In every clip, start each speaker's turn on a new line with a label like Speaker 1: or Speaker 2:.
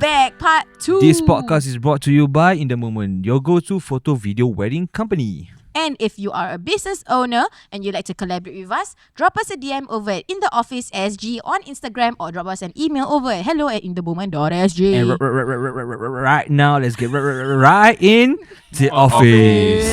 Speaker 1: back, part 2.
Speaker 2: This podcast is brought to you by Inthemoment, your go-to photo video wedding company.
Speaker 1: And if you are a business owner and you'd like to collaborate with us, drop us a DM over at InTheOfficeSG on Instagram or drop us an email over at hello@inthemoment.sg.
Speaker 2: And right now, let's get right in the office.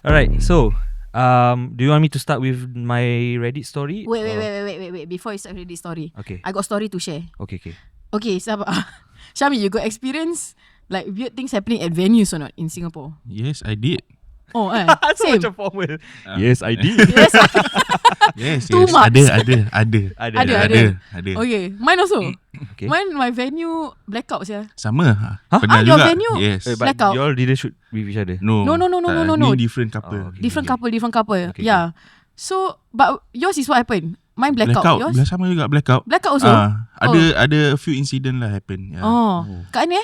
Speaker 2: Alright, so do you want me to start with my Reddit story?
Speaker 1: Wait. Before you start with this story,
Speaker 2: Okay.
Speaker 1: I got story to share.
Speaker 2: Okay.
Speaker 1: Sabar. Syahmi, you got experience like weird things happening at venues or not in Singapore?
Speaker 3: Yes, I did.
Speaker 1: Oh,
Speaker 2: So
Speaker 1: same.
Speaker 2: macam formal. Yes, I did.
Speaker 1: Yes.
Speaker 3: Yes,
Speaker 1: Too
Speaker 3: yes.
Speaker 1: much.
Speaker 3: Ada.
Speaker 1: Okay, mine also.
Speaker 2: Okay.
Speaker 1: Mine, my venue blackouts ya.
Speaker 3: Sama.
Speaker 1: your
Speaker 3: Pernah juga.
Speaker 1: venue?
Speaker 3: Yes.
Speaker 2: But
Speaker 1: Blackout.
Speaker 2: you all didn't shoot with each other?
Speaker 3: No.
Speaker 1: No.
Speaker 3: Ni different couple.
Speaker 2: Oh, okay.
Speaker 1: Different couple.
Speaker 2: Okay.
Speaker 1: Yeah. So, but yours is what happened? Mine blackout. Yours?
Speaker 3: Sama juga blackout.
Speaker 1: Blackout also?
Speaker 3: Ada a few incident lah happen. Yeah.
Speaker 1: Oh. Kat ni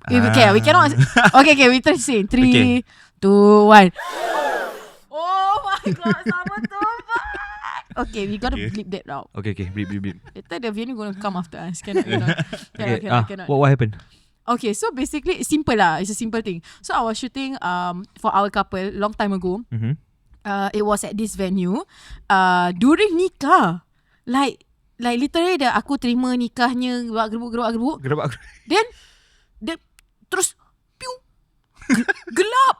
Speaker 1: Okay, we cannot. Okay, we try to say 3,
Speaker 3: Okay.
Speaker 1: 2, 1. Oh my god, sama tu. Okay, we gotta bleep that out.
Speaker 2: Okay, bleep.
Speaker 1: Later the venue gonna come after us. Cannot. Cannot.
Speaker 2: What happened?
Speaker 1: Okay, so basically simple lah. It's a simple thing. So I was shooting for our couple long time ago.
Speaker 2: Mm-hmm.
Speaker 1: It was at this venue during nikah. Like literally aku terima nikahnya gerbuk. Then terus piu gelap.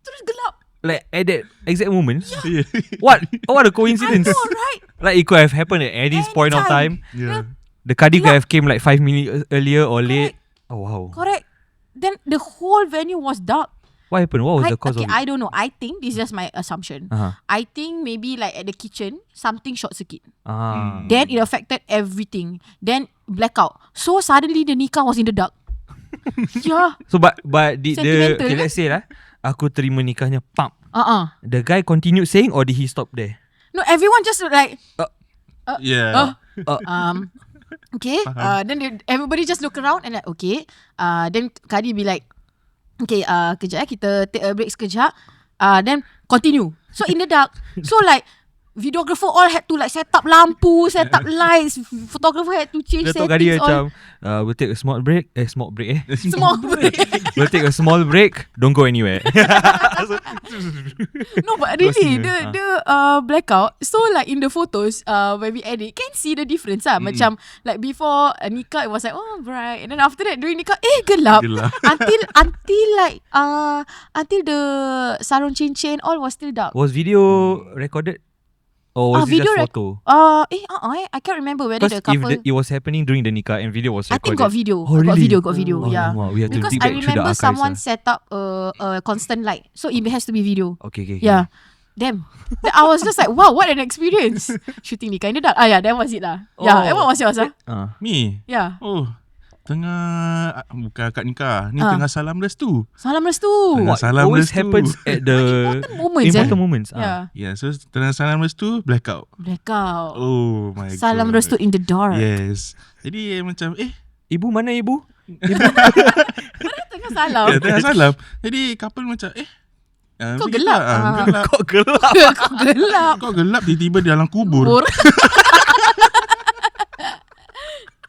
Speaker 1: Terus gelap.
Speaker 2: Like at that exact moment? Yeah. What a coincidence.
Speaker 1: I know, right?
Speaker 2: Like it could have happened at any point of time.
Speaker 3: Yeah.
Speaker 2: The Kadi could have came like 5 minutes earlier or late. Oh wow.
Speaker 1: Correct. Then the whole venue was dark.
Speaker 2: What happened? What was the cause of it?
Speaker 1: I don't know. I think this is just my assumption.
Speaker 2: Uh-huh.
Speaker 1: I think maybe like at the kitchen something short circuit.
Speaker 2: Ah.
Speaker 1: Then it affected everything. Then blackout. So suddenly the nikah was in the dark. Yeah.
Speaker 2: So but did the
Speaker 1: Sentimental,
Speaker 2: okay, let's say lah, aku terima nikahnya pump. The guy continued saying or did he stop there?
Speaker 1: No, everyone just like
Speaker 3: Yeah.
Speaker 1: okay. Then everybody just look around and like okay. Then Kadi be like, okay, kejap kita take a break sekejap. Then continue. So in the dark. So like videographer all had to like set up lampu, set up lights. Photographer had to change
Speaker 2: Datuk
Speaker 1: settings
Speaker 2: Kadi
Speaker 1: all.
Speaker 2: macam we'll take a small break. Small break.
Speaker 1: Small break.
Speaker 2: We'll take a small break. Don't go anywhere.
Speaker 1: No, but really the blackout. So like in the photos when we edit, can see the difference lah. Macam like before nikah it was like oh bright, and then after that during nikah gelap. until like until the sarung cincin all was still dark.
Speaker 2: Was video recorded? Or was it
Speaker 1: video
Speaker 2: just photo?
Speaker 1: I can't remember whether
Speaker 2: Because
Speaker 1: the couple.
Speaker 2: if it was happening during the nikah and video was
Speaker 1: I
Speaker 2: recorded.
Speaker 1: think got video.
Speaker 2: Oh, really?
Speaker 1: Got video.
Speaker 2: Oh,
Speaker 1: Yeah.
Speaker 2: wow, we have to
Speaker 1: Because
Speaker 2: dig
Speaker 1: I
Speaker 2: back through the
Speaker 1: remember
Speaker 2: archives,
Speaker 1: someone set up a constant light, so it has to be video.
Speaker 2: Okay.
Speaker 1: Yeah. Damn. Then I was just like, wow, what an experience. Shooting nikah in the dark. Yeah, that was it lah. Yeah. And what was yours?
Speaker 3: Me?
Speaker 1: Yeah.
Speaker 3: Oh, tengah bukan akad nikah. Ni tengah salam restu.
Speaker 1: Salam restu.
Speaker 3: Tengah salam
Speaker 2: always
Speaker 3: restu.
Speaker 2: happens at the
Speaker 1: Important moments.
Speaker 2: moments.
Speaker 1: Yeah.
Speaker 3: Yeah, so tengah salam restu blackout.
Speaker 1: Blackout.
Speaker 3: Oh my god.
Speaker 1: Salam restu in the dark.
Speaker 3: Yes. Jadi macam
Speaker 2: Ibu mana ibu?
Speaker 1: Tengah salam.
Speaker 3: tengah salam. Jadi couple macam
Speaker 1: Kau gelap.
Speaker 2: Kok gelap?
Speaker 1: Kau gelap.
Speaker 3: Kau gelap tiba-tiba di dalam kubur.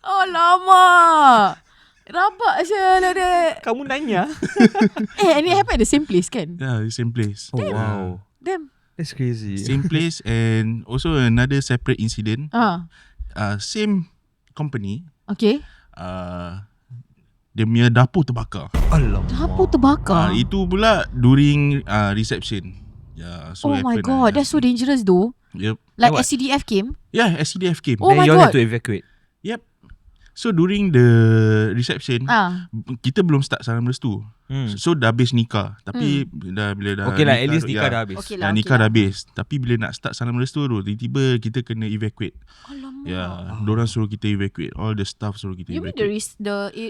Speaker 1: Oh lama. Rabak je lah dek.
Speaker 2: Kamu nanya?
Speaker 1: And it happened at the same place kan?
Speaker 3: Yeah, same place.
Speaker 2: Oh wow.
Speaker 1: Damn.
Speaker 2: That's crazy.
Speaker 3: Same place and also another separate incident. Same company.
Speaker 1: Okay.
Speaker 3: Dia punya dapur terbakar.
Speaker 2: Alamak.
Speaker 1: Dapur terbakar.
Speaker 3: Itu pula during reception. Yeah, so
Speaker 1: oh my god, that's so dangerous though.
Speaker 3: Yep.
Speaker 1: Like
Speaker 2: What?
Speaker 1: SCDF came.
Speaker 3: Yeah, SCDF came.
Speaker 1: Oh my
Speaker 2: Then you all
Speaker 1: god.
Speaker 2: had to evacuate.
Speaker 3: Yep. So during the reception, kita belum start salam restu. So dah habis nikah. Tapi bila dah
Speaker 2: okay lah, at
Speaker 3: nikah,
Speaker 2: least nikah dah habis.
Speaker 1: Okay lah,
Speaker 3: nikah dah habis. Tapi bila nak start salam restu tu, tiba-tiba kita kena evacuate.
Speaker 1: Alamak.
Speaker 3: Yeah, dorang suruh kita evacuate. All the staff suruh kita
Speaker 1: You mean
Speaker 3: evacuate.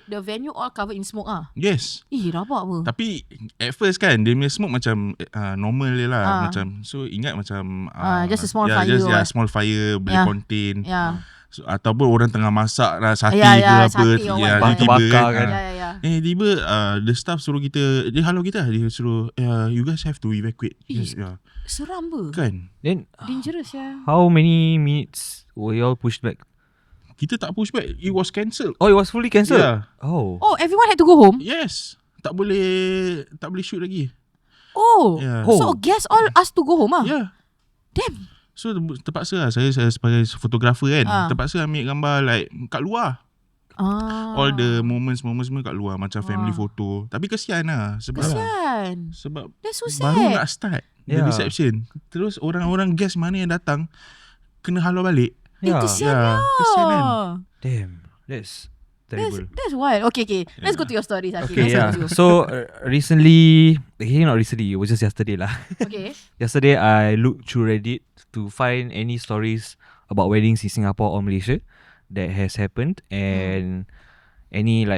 Speaker 1: the venue all covered in smoke
Speaker 3: Yes.
Speaker 1: Rabak apa?
Speaker 3: Tapi at first kan dia punya smoke macam normal je lah. Macam so ingat macam
Speaker 1: just a small fire
Speaker 3: just,
Speaker 1: or
Speaker 3: small fire boleh contain.
Speaker 1: Yeah.
Speaker 3: So, ataupun orang tengah masak lah sate
Speaker 1: Ya,
Speaker 3: ke apa
Speaker 1: sate or
Speaker 3: ya,
Speaker 1: what,
Speaker 3: tiba-tiba
Speaker 2: terbakar kan.
Speaker 1: Ya.
Speaker 3: Tiba the staff suruh kita, dia halau kita, dia suruh you guys have to evacuate. Yes,
Speaker 1: Seram ber.
Speaker 3: Kan?
Speaker 2: Then
Speaker 1: Dangerous
Speaker 2: how many minutes were y'all pushed back?
Speaker 3: Kita tak push back. It was cancelled.
Speaker 2: Oh, it was fully cancelled?
Speaker 3: Yeah.
Speaker 2: Oh,
Speaker 1: everyone had to go home?
Speaker 3: Yes. Tak boleh shoot lagi. Yeah.
Speaker 1: So guests all asked to go home
Speaker 3: Yeah.
Speaker 1: Damn.
Speaker 3: So terpaksa lah, saya sebagai fotografer kan, terpaksa ambil gambar like kat luar. All the moments semua kat luar, macam family photo. Tapi kesian lah sebab
Speaker 1: That's so sad.
Speaker 3: baru nak start the reception. Terus orang-orang guest mana yang datang kena halau balik.
Speaker 1: Kesian
Speaker 3: kan.
Speaker 2: Damn, that's terrible.
Speaker 1: That's wild. Okay. Let's go to your stories.
Speaker 2: Okay, So recently, not recently, it was just yesterday lah.
Speaker 1: Okay.
Speaker 2: Yesterday, I looked through Reddit to find any stories about weddings in Singapore or Malaysia that has happened, and any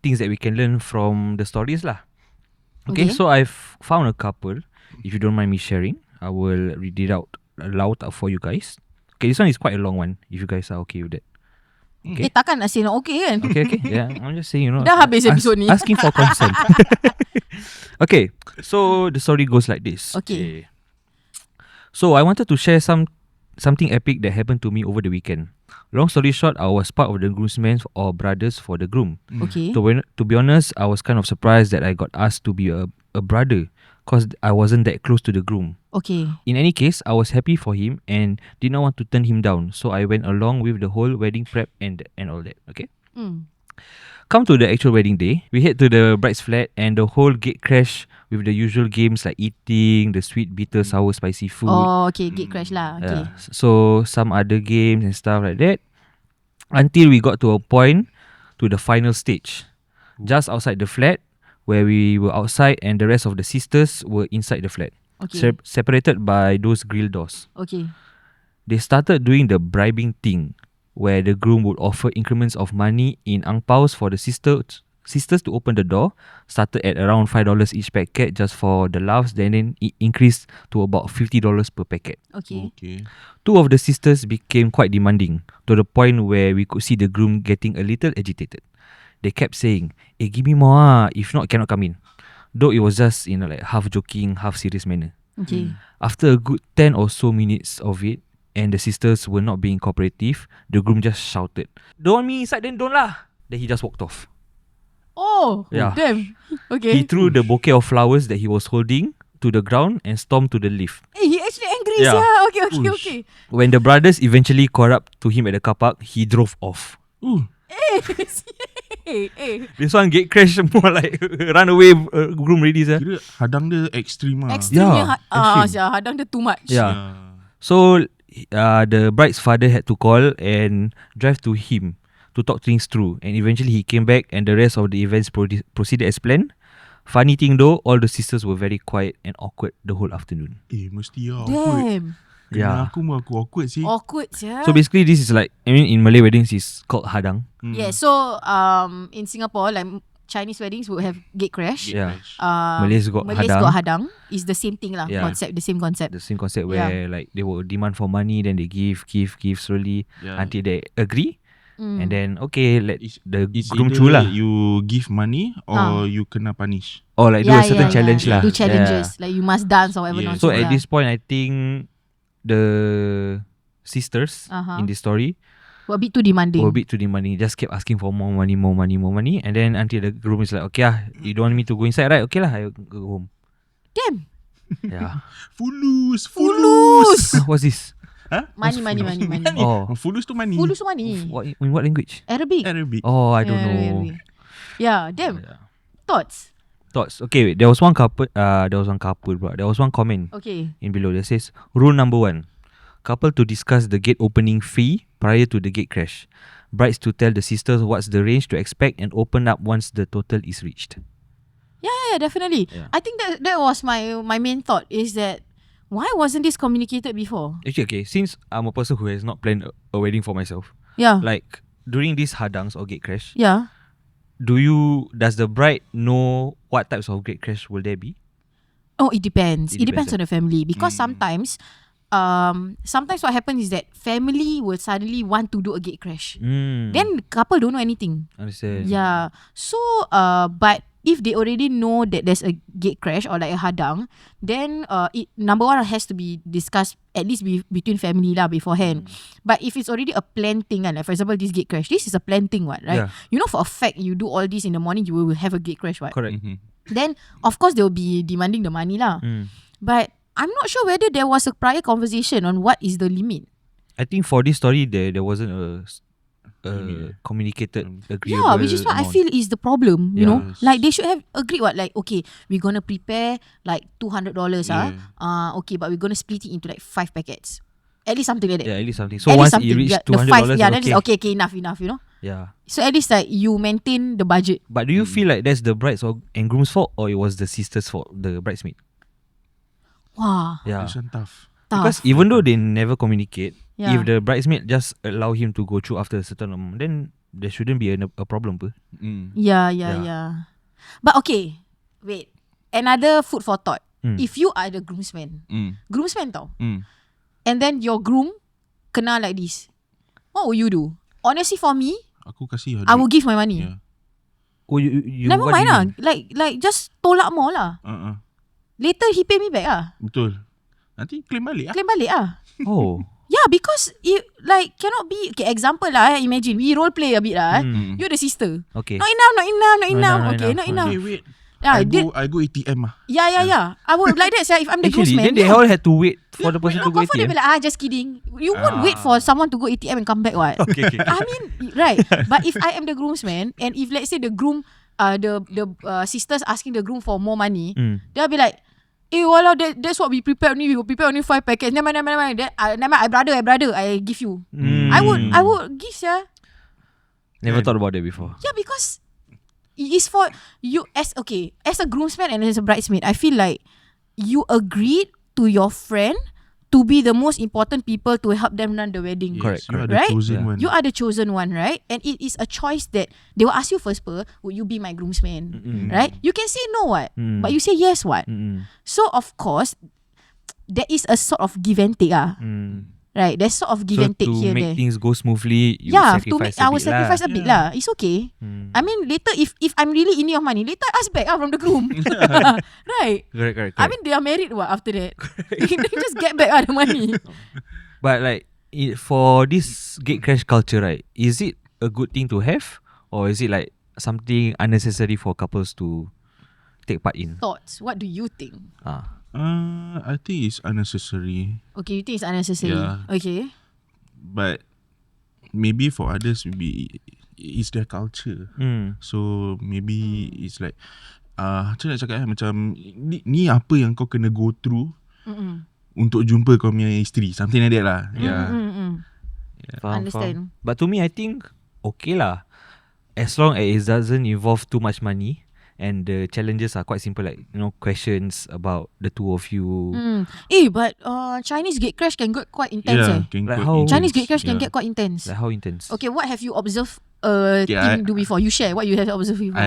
Speaker 2: things that we can learn from the stories lah. Okay, so I've found a couple. If you don't mind me sharing, I will read it out loud for you guys. Okay, this one is quite a long one, if you guys are okay with that. Okay.
Speaker 1: Takkan nak say not okay kan?
Speaker 2: Okay. Yeah, I'm just saying,
Speaker 1: Dah habis episode ni.
Speaker 2: Asking for consent. Okay, so the story goes like this.
Speaker 1: Okay.
Speaker 2: So I wanted to share something epic that happened to me over the weekend. Long story short, I was part of the groomsmen or brothers for the groom.
Speaker 1: Okay.
Speaker 2: To be honest, I was kind of surprised that I got asked to be a brother, because I wasn't that close to the groom.
Speaker 1: Okay.
Speaker 2: In any case, I was happy for him and did not want to turn him down, so I went along with the whole wedding prep and all that. Okay. Come to the actual wedding day, we head to the bride's flat and the whole gate crash with the usual games like eating the sweet, bitter, sour, spicy food.
Speaker 1: Oh, okay, gate crash lah. Okay.
Speaker 2: So some other games and stuff like that, until we got to a point to the final stage, just outside the flat, where we were outside and the rest of the sisters were inside the flat.
Speaker 1: Okay.
Speaker 2: Separated by those grill doors.
Speaker 1: Okay.
Speaker 2: They started doing the bribing thing, where the groom would offer increments of money in ang paos for the sisters to open the door. Started at around $5 each packet just for the laughs, then it increased to about $50 per packet.
Speaker 1: Okay.
Speaker 2: Two of the sisters became quite demanding, to the point where we could see the groom getting a little agitated. They kept saying, give me more, if not cannot come in. Though it was just in a half joking, half serious manner.
Speaker 1: Okay.
Speaker 2: After a good 10 or so minutes of it, and the sisters were not being cooperative, the groom just shouted, "Don't want me inside, then don't lah." Then he just walked off.
Speaker 1: Oh,
Speaker 2: Yeah.
Speaker 1: damn. Okay.
Speaker 2: He threw the bouquet of flowers that he was holding to the ground and stormed to the lift.
Speaker 1: He actually angry,
Speaker 2: Yeah.
Speaker 1: Okay.
Speaker 2: When the brothers eventually caught up to him at the car park, he drove off. This one gate crash more like run away groom ready sah.
Speaker 3: Kira hadang dia extreme lah.
Speaker 1: Extreme.
Speaker 2: extreme.
Speaker 1: Hadang dia too much.
Speaker 2: Yeah. So the bride's father had to call and drive to him to talk things through, and eventually he came back and the rest of the events proceeded as planned. Funny thing though, all the sisters were very quiet and awkward the whole afternoon.
Speaker 3: Mesti lah awkward.
Speaker 1: Damn.
Speaker 3: Kena aku awkward sih.
Speaker 1: Awkward sia.
Speaker 2: So basically this is like, I mean in Malay weddings is called hadang.
Speaker 1: Yeah, so in Singapore, like Chinese weddings would have gate crash.
Speaker 2: Yeah. Malays got
Speaker 1: hadang. Is the same thing lah.
Speaker 2: Yeah.
Speaker 1: The same concept.
Speaker 2: The same concept where like they will demand for money, then they give slowly until they agree. And then let the groom through lah.
Speaker 3: You give money or you kena punish.
Speaker 2: Or like do a certain challenge lah.
Speaker 1: Do challenges. Like you must dance or whatever.
Speaker 2: So at this point I think the sisters in this story
Speaker 1: were a bit too demanding.
Speaker 2: Just kept asking for more money. And then until the groom is like, okay you don't want me to go inside, right? Okay lah, I go home.
Speaker 1: Damn.
Speaker 2: Yeah.
Speaker 3: Fulus.
Speaker 2: What's this?
Speaker 3: Huh?
Speaker 1: Money.
Speaker 2: Oh,
Speaker 3: Fulus tu money.
Speaker 2: in what language?
Speaker 1: Arabic.
Speaker 2: Oh, I don't know.
Speaker 1: Yeah, damn.
Speaker 2: Yeah.
Speaker 1: Thoughts?
Speaker 2: Okay, wait. There was one couple, bro. There was one comment in below that says, rule number 1, couple to discuss the gate opening fee prior to the gate crash. Brides to tell the sisters what's the range to expect and open up once the total is reached.
Speaker 1: Yeah, definitely.
Speaker 2: Yeah.
Speaker 1: I think that was my main thought, is that why wasn't this communicated before?
Speaker 2: Actually, okay, since I'm a person who has not planned a wedding for myself, like during these hadangs or gate crash, does the bride know what types of gate crash will there be?
Speaker 1: Oh, it depends. It depends on the family, because sometimes sometimes what happens is that family will suddenly want to do a gate crash.
Speaker 2: Mm.
Speaker 1: Then couple don't know anything.
Speaker 2: Understand.
Speaker 1: Yeah. So but if they already know that there's a gate crash or like a hadang, then number one has to be discussed at least between family lah beforehand. But if it's already a planned thing, like for example this gate crash, this is a planned thing, what, right?
Speaker 2: Yeah.
Speaker 1: You know for a fact you do all this in the morning, you will have a gate crash, what?
Speaker 2: Correct.
Speaker 1: Then of course they will be demanding the money lah. But I'm not sure whether there was a prior conversation on what is the limit.
Speaker 2: I think for this story there wasn't a communicated agreeable
Speaker 1: Yeah, which is what I
Speaker 2: amount.
Speaker 1: feel is the problem, you know.
Speaker 3: Yes.
Speaker 1: Like they should have agreed what, like, okay, we're gonna prepare like $200 okay, but we're gonna split it into like 5 packets. At least something like that.
Speaker 2: Yeah, at least something. So
Speaker 1: At
Speaker 2: once
Speaker 1: least
Speaker 2: it reached
Speaker 1: the
Speaker 2: $200,
Speaker 1: five, yeah, then
Speaker 2: okay.
Speaker 1: it's okay, enough, you know.
Speaker 2: Yeah.
Speaker 1: So at least like you maintain the budget.
Speaker 2: But do you feel like that's the bride's and groom's fault, or it was the sister's fault, the bridesmaid?
Speaker 1: Wow,
Speaker 2: Yeah.
Speaker 3: This one tough.
Speaker 2: Because
Speaker 1: tough.
Speaker 2: even though they never communicate,
Speaker 1: Yeah.
Speaker 2: if the bridesmaid just allow him to go through after a certain amount, then there shouldn't be a problem.
Speaker 1: Yeah.
Speaker 2: Yeah.
Speaker 1: But okay, wait. Another food for thought.
Speaker 2: Mm.
Speaker 1: If you are the groomsman tau,
Speaker 3: Mm.
Speaker 1: and then your groom kena like this, what will you do? Honestly, for me,
Speaker 3: Aku kasih
Speaker 1: I will give my money.
Speaker 3: Yeah.
Speaker 2: Oh, you
Speaker 1: Never
Speaker 2: what do
Speaker 1: mind
Speaker 2: you
Speaker 1: lah.
Speaker 2: mean?
Speaker 1: Like just tolak more lah. Later he pay me back lah.
Speaker 3: Betul. Nanti claim balik lah.
Speaker 1: Claim balik lah.
Speaker 2: Oh.
Speaker 1: Yeah, because it like cannot be. Okay, example lah. Imagine we role play a bit lah.
Speaker 2: Mm.
Speaker 1: You're the sister.
Speaker 2: Okay.
Speaker 1: Not enough.
Speaker 2: Not enough.
Speaker 1: Okay, not enough.
Speaker 3: Okay, wait.
Speaker 1: Yeah,
Speaker 3: I go ATM lah.
Speaker 1: Yeah. I would like that. If I'm the
Speaker 2: Actually,
Speaker 1: groomsman,
Speaker 2: then they all had to wait for the person to go
Speaker 1: confirm they
Speaker 2: ATM.
Speaker 1: be like, just kidding. You won't wait for someone to go ATM and come back, what?
Speaker 2: Okay.
Speaker 1: I mean, right. But if I am the groomsman, and if let's say the groom, the sisters asking the groom for more money, they'll be like, walao, that's what we prepared only. We will prepare only 5 packets. Never mind. Never mind. I brother, I give you. I would give, yeah.
Speaker 2: Never thought about that before.
Speaker 1: Yeah, because it is for you as a groomsman and as a bridesmaid. I feel like you agreed to your friend to be the most important people to help them run the wedding.
Speaker 2: Correct,
Speaker 3: You are
Speaker 2: correct.
Speaker 3: the chosen
Speaker 2: Yeah.
Speaker 3: one.
Speaker 1: You are the chosen one, right? And it is a choice that they will ask you first, would you be my groomsman? Right? You can say no, what? But you say yes, what? So of course, there is a sort of give and take, right? There's sort of give
Speaker 2: So
Speaker 1: and take
Speaker 2: to
Speaker 1: here
Speaker 2: make
Speaker 1: there.
Speaker 2: things go smoothly, you
Speaker 1: Yeah, to
Speaker 2: sacrifice
Speaker 1: make I will
Speaker 2: a bit
Speaker 1: sacrifice
Speaker 2: lah.
Speaker 1: a bit lah. It's okay. I mean, later if I'm really in need of money, later I ask back from the groom. Right?
Speaker 2: Correct.
Speaker 1: I mean, they are married what after that. They just get back the money.
Speaker 2: But like for this gate crash culture, right? Is it a good thing to have, or is it like something unnecessary for couples to take part in?
Speaker 1: Thoughts? What do you think?
Speaker 3: I think it's unnecessary.
Speaker 1: Okay, you think it's unnecessary?
Speaker 3: Yeah.
Speaker 1: Okay.
Speaker 3: But maybe for others, maybe it's their culture. So maybe it's like macam nak cakap macam ni apa yang kau kena go through untuk jumpa kau punya isteri, something like that lah.
Speaker 2: Faham.
Speaker 1: Understand.
Speaker 2: But to me, I think okay lah, as long as it doesn't involve too much money and the challenges are quite simple, like questions about the two of you.
Speaker 1: But Chinese gate crash can get quite intense.
Speaker 3: Can
Speaker 2: Like
Speaker 3: go
Speaker 2: how-
Speaker 3: intense.
Speaker 1: Chinese gate crash can get quite intense.
Speaker 2: Like how intense?
Speaker 1: Okay, what have you observed
Speaker 3: Okay,
Speaker 1: team do before? You share what you have observed before.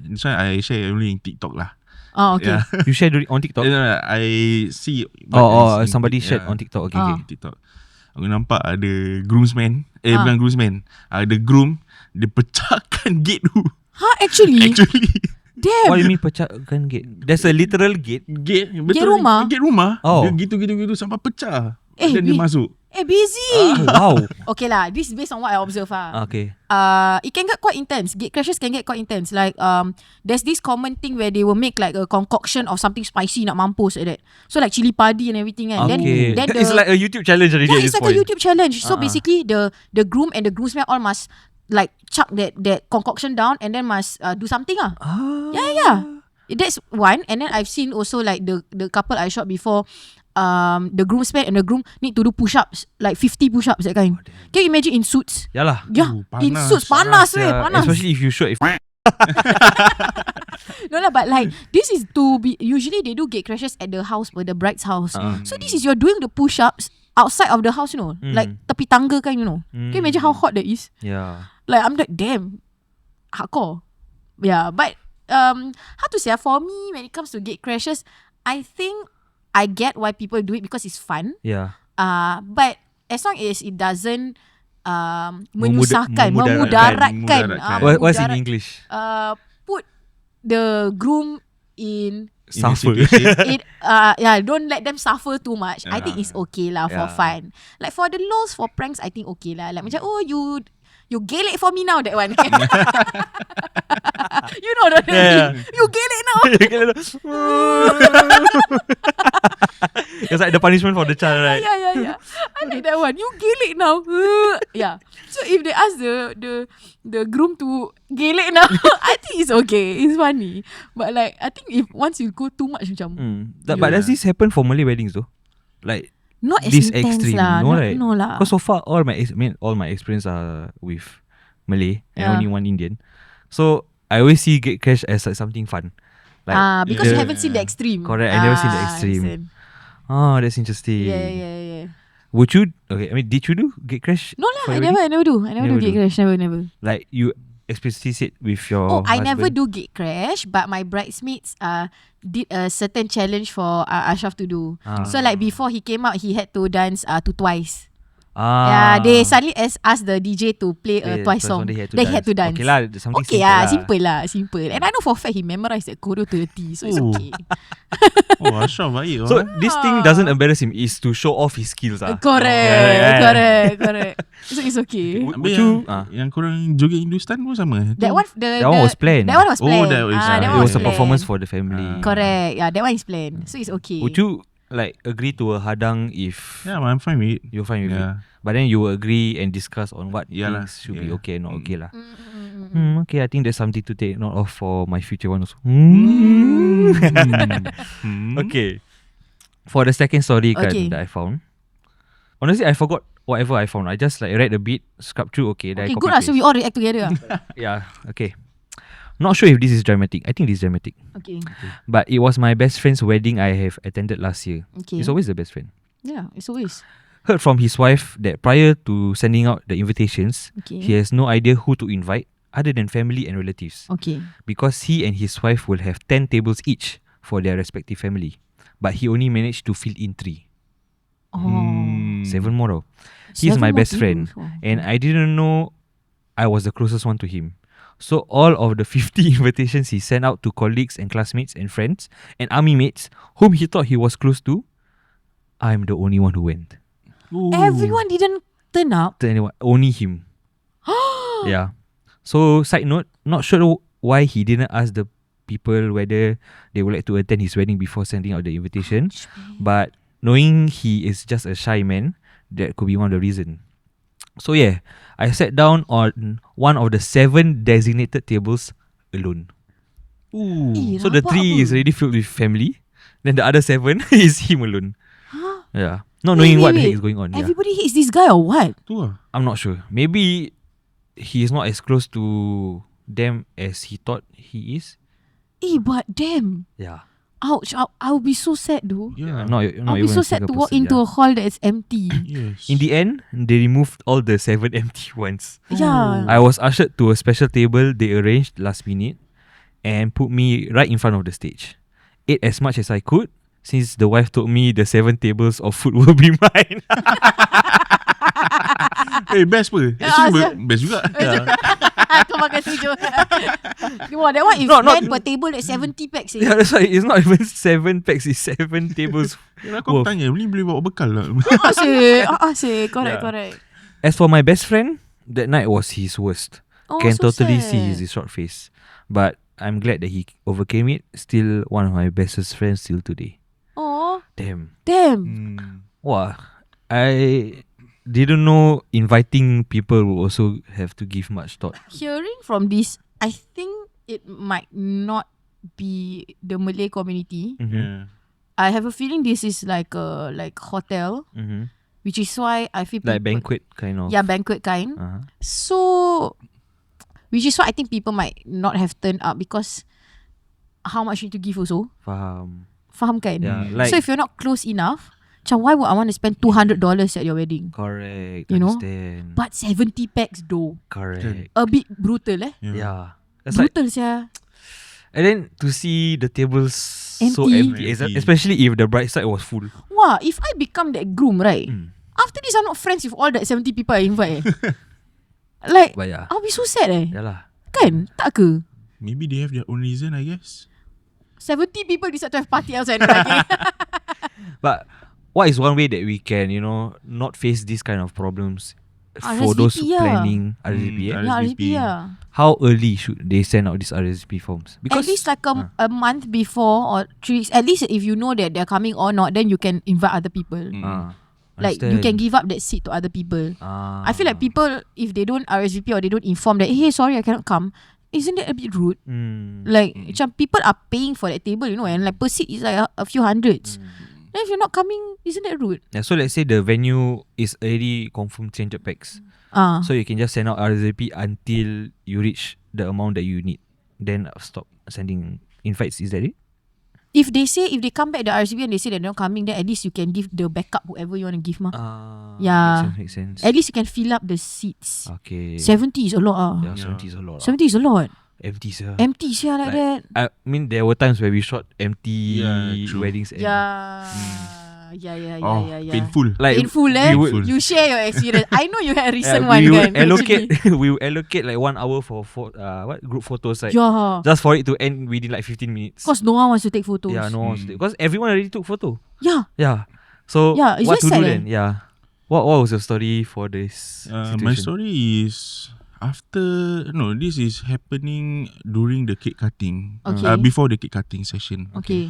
Speaker 3: This one I share only in TikTok lah.
Speaker 1: Oh, okay.
Speaker 3: Yeah.
Speaker 2: You share on TikTok?
Speaker 3: I see.
Speaker 2: Somebody shared on TikTok. Okay.
Speaker 3: TikTok. Aku nampak ada groomsman. Bukan groomsman. Ada groom. Dia pecahkan gate tu.
Speaker 1: Actually? Damn.
Speaker 2: What do you mean pecahkan gate? There's a literal gate.
Speaker 3: Gate
Speaker 1: rumah?
Speaker 3: Gate rumah.
Speaker 2: Oh.
Speaker 3: Dia gitu sampai pecah. Dan dia masuk.
Speaker 1: Busy.
Speaker 2: Wow.
Speaker 1: Okay lah, this is based on what I observe.
Speaker 2: Okay.
Speaker 1: It can get quite intense. Gate crashes can get quite intense. Like there's this common thing where they will make like a concoction of something spicy nak mampus like that. So like chili padi and everything kan.
Speaker 2: Okay.
Speaker 1: Then
Speaker 2: It's like a YouTube challenge already at
Speaker 1: it's
Speaker 2: this
Speaker 1: like
Speaker 2: point.
Speaker 1: a YouTube challenge. So basically the groom and the groomsman all must like chuck that concoction down and then must do something . Yeah. That's one. And then I've seen also like the couple I shot before, the groomsman and the groom need to do push-ups, like 50 push-ups that kind. Can you imagine in suits?
Speaker 2: Yalah.
Speaker 1: Yeah, in
Speaker 3: panas.
Speaker 1: suits, panas.
Speaker 2: Especially if you shoot.
Speaker 1: No lah, but like this is to be, usually they do gate crashes at the house, the bride's house. So this is you're doing the push-ups outside of the house, like tepi tangga kind, Can you imagine how hot that is?
Speaker 2: Yeah.
Speaker 1: Like I'm like, damn, hardcore. Yeah, but how to say, for me when it comes to gate crashes, I think I get why people do it because it's fun.
Speaker 2: Yeah.
Speaker 1: But as long as it doesn't menyusahkan,
Speaker 3: memudaratkan.
Speaker 2: What's in English?
Speaker 1: Put the groom in
Speaker 2: Suffer.
Speaker 1: don't let them suffer too much. I think it's okay lah for fun. Like for the lols, for pranks, I think okay lah. Like macam you gelek for me now, that one. You know that you gelek now.
Speaker 2: It's like the punishment for the child, right?
Speaker 1: Yeah. I like that one. You gelek now. Yeah. So if they ask the groom to gelek now, I think it's okay. It's funny. But like, I think if once you go too much, macam.
Speaker 2: But does this happen for Malay weddings though? Like
Speaker 1: not as
Speaker 2: this
Speaker 1: intense
Speaker 2: extreme,
Speaker 1: lah.
Speaker 2: no, right?
Speaker 1: No lah.
Speaker 2: Because so far all my experience are with Malay and only one Indian. So I always see gate crash as like something fun. Like
Speaker 1: because you haven't seen the extreme.
Speaker 2: Correct, I never seen the extreme.
Speaker 1: Listen.
Speaker 2: Oh, that's interesting.
Speaker 1: Yeah.
Speaker 2: Would you? Okay, I mean, did you do gate crash?
Speaker 1: No lah, I never do. I never do gate crash. Never.
Speaker 2: Like you explicitly said with your
Speaker 1: I
Speaker 2: husband?
Speaker 1: never do gate crash, but my bridesmaids did a certain challenge for Ashraf to do. So like before he came out, he had to dance to Twice. Yeah, they suddenly asked the DJ to play a Twice song. They had to dance.
Speaker 2: Okay lah, something
Speaker 1: simple lah. And I know for a fact he memorized that choreo to the T, so it's okay.
Speaker 3: Ashraf baik.
Speaker 2: So this thing doesn't embarrass him, is to show off his skills.
Speaker 1: Correct. So it's okay.
Speaker 3: Would you? Yang korang joget Hindustan pun sama.
Speaker 1: That one
Speaker 2: was planned.
Speaker 1: That one was planned.
Speaker 2: It was a performance for the family.
Speaker 1: Correct. Yeah, that one is planned. So it's okay.
Speaker 2: Would you like agree to a hadang if
Speaker 3: I'm fine with it.
Speaker 2: you're fine with it? But then you will agree and discuss on what things should be okay and not okay lah. Okay, I think there's something to take note of for my future one also. Okay. For the second story that I found, honestly I forgot whatever I found. I just like read a bit, scrub through. Okay, then I
Speaker 1: good lah. So we all react together.
Speaker 2: Yeah. Okay. Not sure if this is dramatic. I think this is dramatic.
Speaker 1: Okay.
Speaker 2: But it was my best friend's wedding I have attended last year.
Speaker 1: Okay.
Speaker 2: It's always the best friend.
Speaker 1: Yeah, it's always.
Speaker 2: Heard from his wife that prior to sending out the invitations, he has no idea who to invite other than family and relatives.
Speaker 1: Okay.
Speaker 2: Because he and his wife will have 10 tables each for their respective family. But he only managed to fill in 3. 7 more. He's my best friend. And I didn't know I was the closest one to him. So all of the 50 invitations he sent out to colleagues and classmates and friends and army mates whom he thought he was close to, I'm the only one who went.
Speaker 3: Ooh.
Speaker 1: Everyone didn't turn up.
Speaker 2: To anyone, only him. Yeah. So side note, not sure why he didn't ask the people whether they would like to attend his wedding before sending out the invitation. But knowing he is just a shy man, that could be one of the reasons. So yeah, I sat down on one of the 7 designated tables alone.
Speaker 3: Ooh.
Speaker 2: So the 3 is already filled with family. Then the other 7 is him alone. Yeah. Not knowing what the heck is going on.
Speaker 1: Everybody hates this guy or what?
Speaker 2: I'm not sure. Maybe he is not as close to them as he thought he is.
Speaker 1: But damn.
Speaker 2: Yeah.
Speaker 1: Ouch. I'll be so sad though.
Speaker 3: Yeah.
Speaker 1: I'll be so sad to walk into a hall that is empty.
Speaker 3: Yes.
Speaker 2: In the end, they removed all the 7 empty ones.
Speaker 1: Yeah.
Speaker 2: I was ushered to a special table they arranged last minute and put me right in front of the stage. Ate as much as I could since the wife told me the 7 tables of food will be mine.
Speaker 3: Best pun. Actually best juga.
Speaker 1: Kau makan 7. Wow, that one is meant per table at 70 packs.
Speaker 2: Yeah, that's why it's not even 7 packs, it's 7 tables.
Speaker 3: Kau tanya, ni boleh bawa bekal lah.
Speaker 1: Correct.
Speaker 2: As for my best friend, that night was his worst. Can
Speaker 1: so
Speaker 2: totally
Speaker 1: sad.
Speaker 2: see his short face. But I'm glad that he overcame it. Still one of my bestest friends till today.
Speaker 1: Oh.
Speaker 2: Damn.
Speaker 3: Wah.
Speaker 2: I didn't know inviting people will also have to give much thought.
Speaker 1: Hearing from this, I think it might not be the Malay community.
Speaker 3: Yeah.
Speaker 1: I have a feeling this is like a hotel, which is why I feel
Speaker 2: Like banquet kind of.
Speaker 1: Yeah, banquet kind. So, which is why I think people might not have turned up because how much you need to give also. Faham kan?
Speaker 2: Yeah, like,
Speaker 1: so if you're not close enough, why would I want to spend $200 at your wedding?
Speaker 2: Correct.
Speaker 1: You know?
Speaker 2: Understand.
Speaker 1: But 70 packs though.
Speaker 2: Correct.
Speaker 1: A bit brutal
Speaker 2: Yeah. That's
Speaker 1: brutal sia.
Speaker 2: And then to see the tables so
Speaker 1: Empty.
Speaker 2: empty, especially if the bride side was full.
Speaker 1: Wah, if I become that groom, right? After this, I'm not friends with all that 70 people I invite. Like,
Speaker 2: But yeah,
Speaker 1: I'll be so sad
Speaker 2: yalah.
Speaker 1: Kan? Tak ke?
Speaker 3: Maybe they have their own reason, I guess.
Speaker 1: 70 people decide to have party outside. Okay.
Speaker 2: But what is one way that we can, not face this kind of problems for those
Speaker 1: RSVP
Speaker 2: planning RSVP?
Speaker 3: Mm,
Speaker 1: Yeah,
Speaker 3: RSVP.
Speaker 1: RSVP lah.
Speaker 2: How early should they send out these RSVP forms?
Speaker 1: At least like a month before or 3 weeks. At least if you know that they're coming or not, then you can invite other people. Like you can give up that seat to other people. I feel like people, if they don't RSVP or they don't inform that, hey, sorry, I cannot come, isn't that a bit rude? Like macam people are paying for that table, and like per seat is like a few hundreds. Then if you're not coming, isn't that rude?
Speaker 2: Yeah, so let's say the venue is already confirmed 300 packs. So you can just send out RSVP until you reach the amount that you need. Then stop sending invites. Is that it?
Speaker 1: If they come back the RSVP and they say they're not coming, then at least you can give the backup whoever you want to give mah. Yeah.
Speaker 2: Makes sense.
Speaker 1: At least you can fill up the seats.
Speaker 2: Okay.
Speaker 1: 70 is a lot.
Speaker 2: Yeah, 70 is a lot.
Speaker 1: 70 is a lot.
Speaker 2: Empty, sir.
Speaker 1: Empty like that.
Speaker 2: I mean, there were times where we shot empty
Speaker 3: true.
Speaker 2: weddings. And
Speaker 1: Yeah.
Speaker 3: Painful.
Speaker 2: Like
Speaker 1: Painful,
Speaker 3: Painful.
Speaker 1: You share your experience. I know you had a recent
Speaker 2: we
Speaker 1: one,
Speaker 2: would
Speaker 1: kan?
Speaker 2: allocate we would allocate like 1 hour for group photos, like
Speaker 1: Yeah.
Speaker 2: just for it to end within like 15 minutes.
Speaker 1: Because no one wants to take photos.
Speaker 2: Yeah, no one wants to take, because everyone already took photo.
Speaker 1: Yeah.
Speaker 2: Yeah. So
Speaker 1: Yeah, it's
Speaker 2: what to
Speaker 1: very
Speaker 2: do
Speaker 1: sad,
Speaker 2: then? Yeah. What was your story for this situation?
Speaker 3: My story is this is happening during the cake cutting.
Speaker 1: Okay.
Speaker 3: Before the cake cutting session.
Speaker 1: Okay.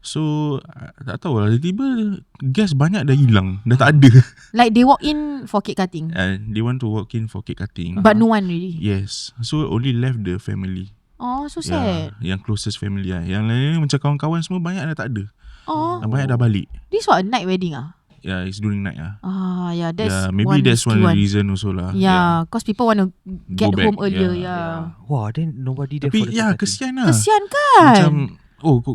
Speaker 3: So tak tahu lah, tiba-tiba gas banyak dah hilang, dah tak ada.
Speaker 1: Like they walk in for cake cutting,
Speaker 3: They want to walk in for cake cutting.
Speaker 1: but no one really.
Speaker 3: Yes. So only left the family.
Speaker 1: Oh, so sad.
Speaker 3: Yang closest family lah. Yang lain macam kawan-kawan semua banyak dah tak ada.
Speaker 1: Oh.
Speaker 3: Banyak dah balik.
Speaker 1: This was a night wedding ah?
Speaker 3: Yeah, it's during night lah.
Speaker 1: Yeah, that's
Speaker 3: Maybe that's one
Speaker 1: risky
Speaker 3: reason also lah.
Speaker 1: Yeah, because people want to get
Speaker 3: Go back,
Speaker 1: home earlier.
Speaker 3: yeah.
Speaker 1: Yeah.
Speaker 2: Wah, then nobody there
Speaker 3: Tapi
Speaker 2: for the cake cutting.
Speaker 3: kesian lah.
Speaker 1: Kesian kan?
Speaker 3: Macam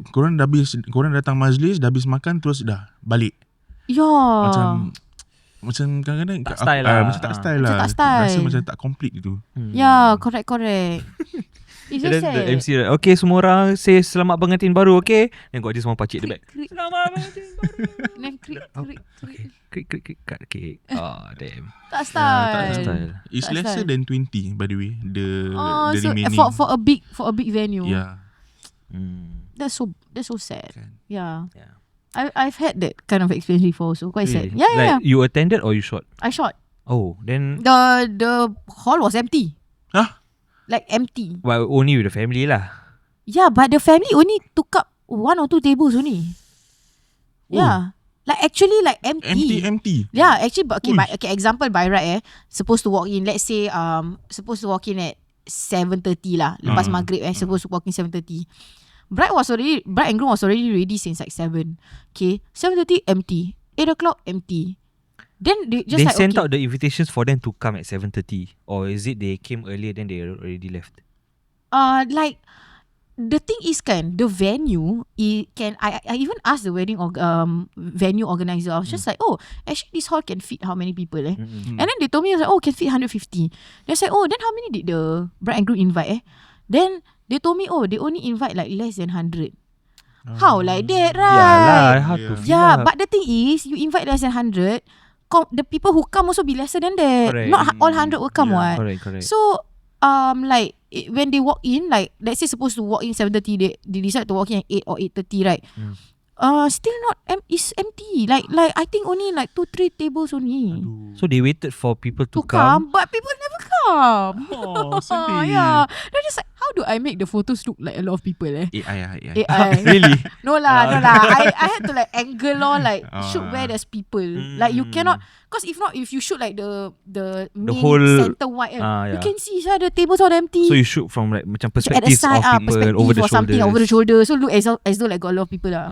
Speaker 3: korang datang majlis, dah habis makan terus dah balik.
Speaker 1: Ya.
Speaker 3: Macam kadang-kadang
Speaker 2: tak style lah.
Speaker 3: Macam tak style
Speaker 1: Macam
Speaker 3: lah.
Speaker 1: tak style.
Speaker 3: Rasa macam tak complete gitu.
Speaker 1: Ya, correct. It's
Speaker 2: And
Speaker 1: just
Speaker 2: then the
Speaker 1: sad.
Speaker 2: MC like, okay, semua orang say selamat pengantin baru, okay? Then got this one pakcik at the back.
Speaker 1: Krik.
Speaker 2: Selamat pengantin baru.
Speaker 1: Then krik.
Speaker 2: Krik, cut cake. Damn.
Speaker 1: Tak style.
Speaker 3: Tak
Speaker 2: style.
Speaker 3: It's
Speaker 1: Tak
Speaker 3: lesser
Speaker 1: style.
Speaker 3: than 20 by the way. The
Speaker 1: So
Speaker 3: remaining.
Speaker 1: for a big venue.
Speaker 3: Yeah.
Speaker 1: That's so sad.
Speaker 3: Kan.
Speaker 1: Yeah.
Speaker 2: Yeah.
Speaker 1: I've had that kind of experience before, so quite sad.
Speaker 2: Really?
Speaker 1: Yeah.
Speaker 2: Like you attended or you shot?
Speaker 1: I shot.
Speaker 2: Oh, then
Speaker 1: The hall was empty.
Speaker 3: Huh?
Speaker 1: Like empty.
Speaker 2: well, only with the family lah.
Speaker 1: Yeah, but the family only took up 1 or 2 tables only. Yeah. Like actually like
Speaker 3: Empty.
Speaker 1: Yeah, actually okay,
Speaker 3: Uish.
Speaker 1: example by right supposed to walk in, let's say supposed to walk in at 7:30 lah. Lepas maghrib supposed to walk in 7:30. Bride and groom was already ready since like 7. Okay, 7:30 empty. 8 o'clock empty. Then they just
Speaker 2: They
Speaker 1: like
Speaker 2: sent
Speaker 1: okay.
Speaker 2: out the invitations for them to come at 7:30, or is it they came earlier then they already left?
Speaker 1: Like the thing is kan, the venue I even asked the venue organizer. I was just like, oh, actually this hall can fit how many people And then they told me, I was like, oh, can fit 150. They said, oh, then how many did the bride and groom invite Then they told me, oh, they only invite like less than 100. How like that, right?
Speaker 2: Yeah lah, how to fill
Speaker 1: Yeah,
Speaker 2: up.
Speaker 1: but the thing is, you invite less than 100, the people who come also be lesser than that.
Speaker 2: Correct.
Speaker 1: Not all 100 will come, what?
Speaker 2: Correct.
Speaker 1: So, like when they walk in, like let's say supposed to walk in 7:30, they decide to walk in at 8 or 8:30, right? Still not it's empty. Like I think only like 2-3 tables only
Speaker 2: So they waited for people to
Speaker 1: to come, but people never come.
Speaker 3: Oh, sedih.
Speaker 1: Yeah, they're just like, how do I make the photos look like a lot of people
Speaker 3: AI.
Speaker 1: AI.
Speaker 2: Really?
Speaker 1: No lah. I had to like angle or like shoot where there's people. Like you cannot, because if you shoot like the main
Speaker 2: whole
Speaker 1: center wide, you
Speaker 2: yeah.
Speaker 1: can see the tables all empty.
Speaker 2: So you shoot from like macam
Speaker 1: So at the
Speaker 2: perspective
Speaker 1: side,
Speaker 2: of people
Speaker 1: perspective
Speaker 2: over the
Speaker 1: or something
Speaker 2: shoulders.
Speaker 1: over the shoulder. So look as though like got a lot of people lah.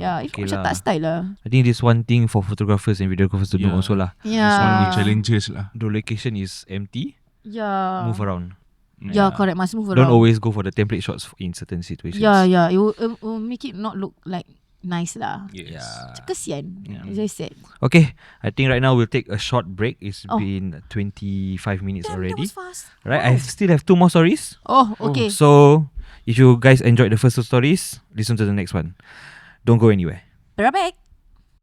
Speaker 1: Yeah, if
Speaker 2: okay
Speaker 1: macam
Speaker 2: lah.
Speaker 1: tak style lah.
Speaker 2: I think this one thing for photographers and videographers to know
Speaker 3: Yeah.
Speaker 2: also lah.
Speaker 3: This one of the
Speaker 1: Yeah.
Speaker 3: challenges lah.
Speaker 2: The location is empty.
Speaker 1: Yeah.
Speaker 2: Move around.
Speaker 1: Yeah, correct. Must move around.
Speaker 2: Don't always go for the template shots in certain situations.
Speaker 1: Yeah. It will make it not look like nice lah.
Speaker 3: Yes.
Speaker 2: Yeah.
Speaker 1: Kesian.
Speaker 3: Yeah.
Speaker 1: It's very sad.
Speaker 2: Okay, I think right now we'll take a short break. It's
Speaker 1: Oh.
Speaker 2: been 25 minutes
Speaker 1: Damn,
Speaker 2: already.
Speaker 1: that was fast.
Speaker 2: Right, I still have 2 more stories.
Speaker 1: Oh, okay.
Speaker 2: So If you guys enjoyed the first two stories, listen to the next one. Don't go anywhere.
Speaker 1: Perfect.